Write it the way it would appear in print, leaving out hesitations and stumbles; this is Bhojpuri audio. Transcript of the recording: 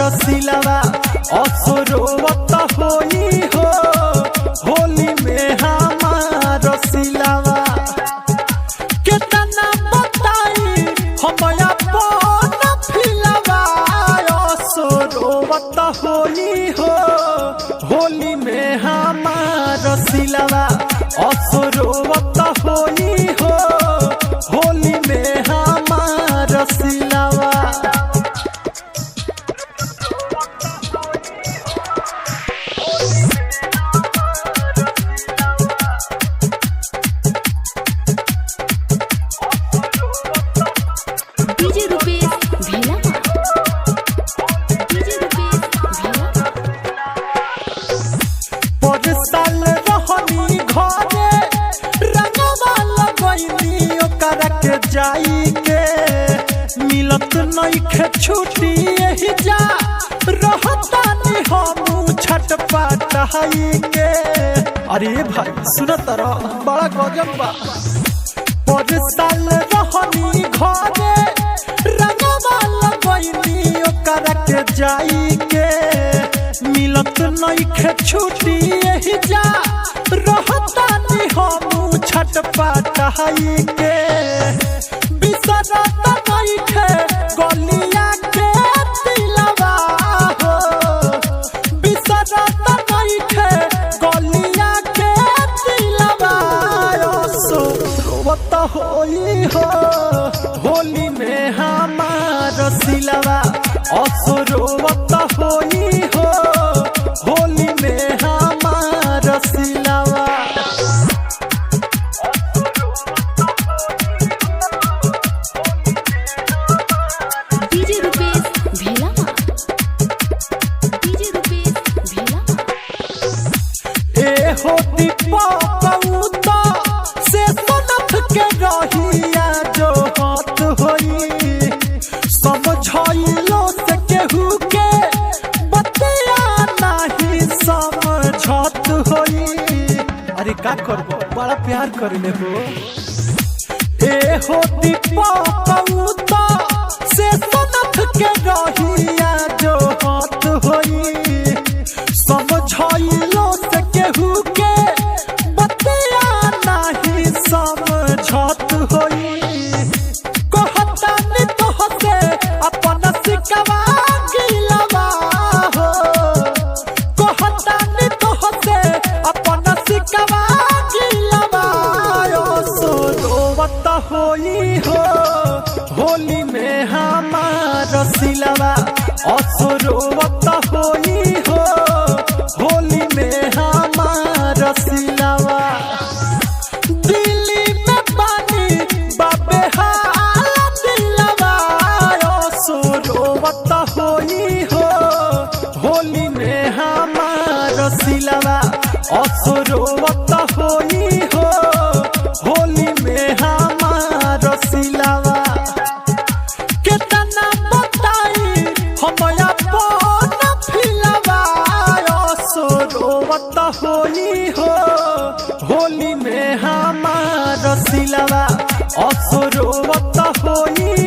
रसिलवा असुरोवत होई हो होली में हमार रसिलवा कितना बताई हम अपन फिलवा असुरोवत होई हो होली में हमार रसिलवा असुरोवत होई हो होली में हमार रसिलवा साल रहनी घरे रंगवा लगैनी ओकरा के जाई के मिलत नइखे छुट्टी एही जा रहतानी हम छटपटाई के। अरे भाई सुनत रह बड़ा गजब बा। पर साल रहनी घरे रंगवा लगैनी ओकरा के जाई के मिलत नइखे छुट्टी एही जा रहतानी हम छटपटाई के। बिसरत नइखे गलिया के दिलवा हो बिसरत नइखे गलिया के दिलवा असुरोवत होई हो होली में हमार रसिलवा असुरोवत होई हो होली में हमार रसिलवा। ए हो दीपक से सनफ के रहिया जो हाथ होई समझाइलो से केहू के बतिया नहीं समझत होई। अरे का करबो बड़ा प्यार करले हो। ए हो दीपक से सनफ के रहिया जो हाथ होई समझाइलो से केहू के बतिया नहीं समझत होई। कहतानी तोहसे अपन सिकवा गिलवा हो कहतानी तोहसे अपन सिकवा गिलवा असुरोवत होई हो होली में हमार रसिलवा असुरोवत होई हो होली में हमार रसिलवा। दिल्ली में पानी बाबे हाल दिलवा असुरोवत होई हो होली में हमार रसिलवा असुरोवत होई हो होली में हमार रसिलवा कितना बताई हम अपन फिलवा असुरोवत होई हो होली में हमार रसिलवा असुरोवत होई